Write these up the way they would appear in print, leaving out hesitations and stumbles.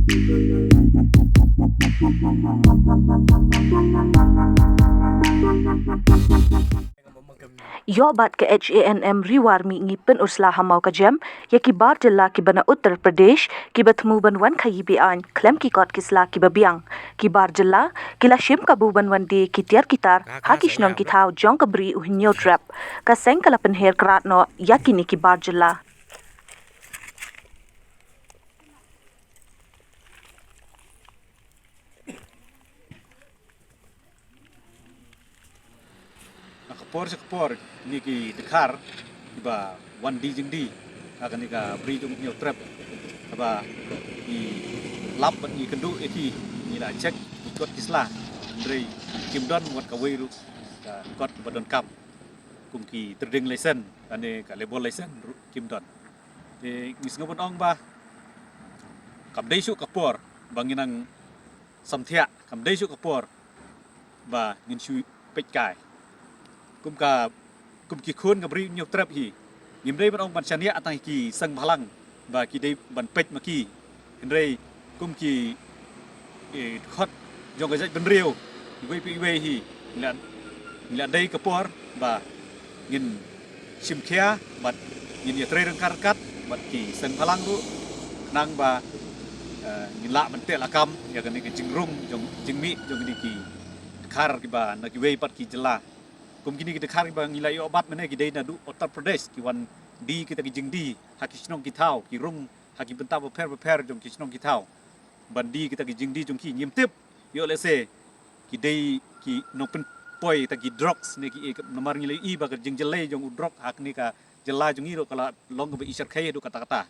Yobat ke HANM Riwarmi ngipen ursla hamau kajem ya kibar jela ki bana Uttar Pradesh ki batmu banwan khayi bian klem ki kot kisla ki babiang kibar jela kila shim kabu banwan di kitiar kitar hakishnong ki thau jong kabri uhnyo trap ka seng kala penher krat no yakini kibar jela Kapor ni ki dekar ba wan di jing di akan ni ka bri jong nyo trap ba i lap ni kendu eti ni la cek ikot kisla dari kim don wat ka wei ru ka kot badon kap kum ki trading license ane ka label license kim don e ngis ngobon ong ba kam dei su kapor banginang samthia kam dei su kapor ba ngin shui pek kai kum ki khun ngabri nyok trap hi ngimrei ban ong ban chania atang ki sang bhalang ba ki dei ban pech ma ki henrei kum ki e khot jong ga jai ben riu we hi la dei kapor ba ngin sim khia bat ngin ya tre rang karkat bat ki sang bhalang ru nang ba ngin la ban te la kam ya kan ni ki jingrung jong jingmi jong ni ki khar ki ba na ki we pat ki jela kum kini kita khari bang ilai obat mana kita ina du Uttar Pradesh kiwan di kita kijing di hakisnong kitau ki rung haki benta per jong kisnong kitau bandi kita kijing di jong ki nyim tip yo lese ki dei ki no pen poi ta ki drugs ne ki nomar ngilai i ba jing jelai jong drug hak ni ka jela jong iro kala long be isar khay du kata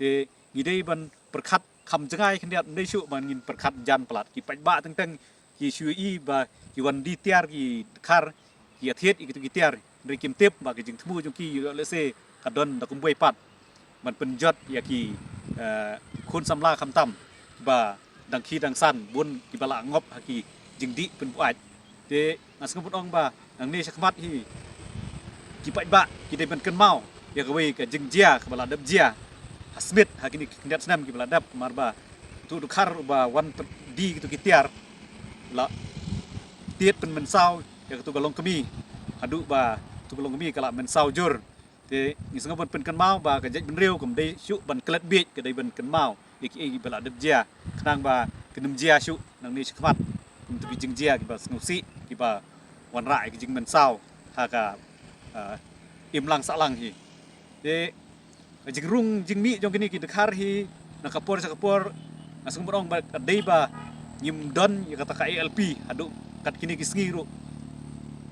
te ngidei ban perkhat kham jangai khendiat nei su ban ngin perkhat jan plat ki pajba teng ki shui ba ki wan di tiar ki khar ki athiet ikitu gitiar dari kim tip ba ki jing thmu jong ki lese kadon da kumboi pat man penjot ya ki khun samla kham tam ba dang khi dang san bun ki bala ngop ha ki jing di pen puat te ngas ngop ong ba dang ni sakmat hi ki pat ba ki de ben ken mau ya ka we ka jing jia ka bala dab jia hasmit ha ki ni ndat snam ki bala dab mar ba tu du khar ba wan di kitu gitiar la tiet pen men sau ya tu galong kami adu ba tu galong kami kala men saujur te ni senga bon pen kan mau ba ka jej ben riu kum dei syu ban klet bit ka dei ben kan mau iki bala deb jia knang ba kenem jia syu nang ni chkhmat kum tu jing jia ki ba snusi ki ba wan rai ki jing men sau ha ka im lang sa lang hi te jing rung jing mi jong kini ki dekhar hi na kapor sa kapor asung borong ba dei ba nyim don ya kata ka ALP adu kat kini ki sngiru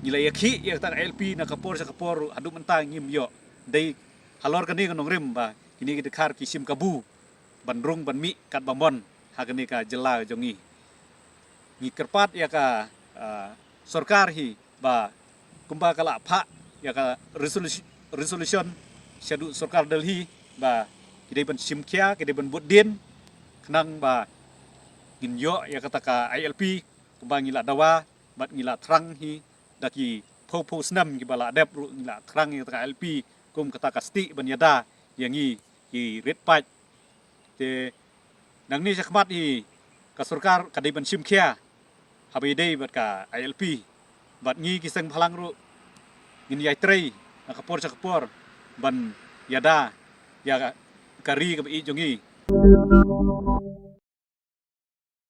nilai yakhi ya tak LP na kapor sa kapor adu mentang ngim yo dei halor kani kanong rim ba kini kita khar kisim kabu bandrung ban mi kat bambon ha kani ka jela jongi ni kerpat ya ka sarkar hi ba kumba kala pha ya ka resolution syadu sarkar Delhi ba kidai ban simkhia kidai ban budin knang ba ngin yo ya kata ka ILP kumba ngila dawa bat ngila trang hi daki po snam ki bala dep ru la krang ki ta LP kum kata kasti banyada yangi ki red pat te nang ni sakmat hi ka sarkar kadai ban simkhia habai dei bat ka ILP bat ngi ki sang phalang ru ngin yai trei na kapor sa kapor ban yada ya kari ka i jongi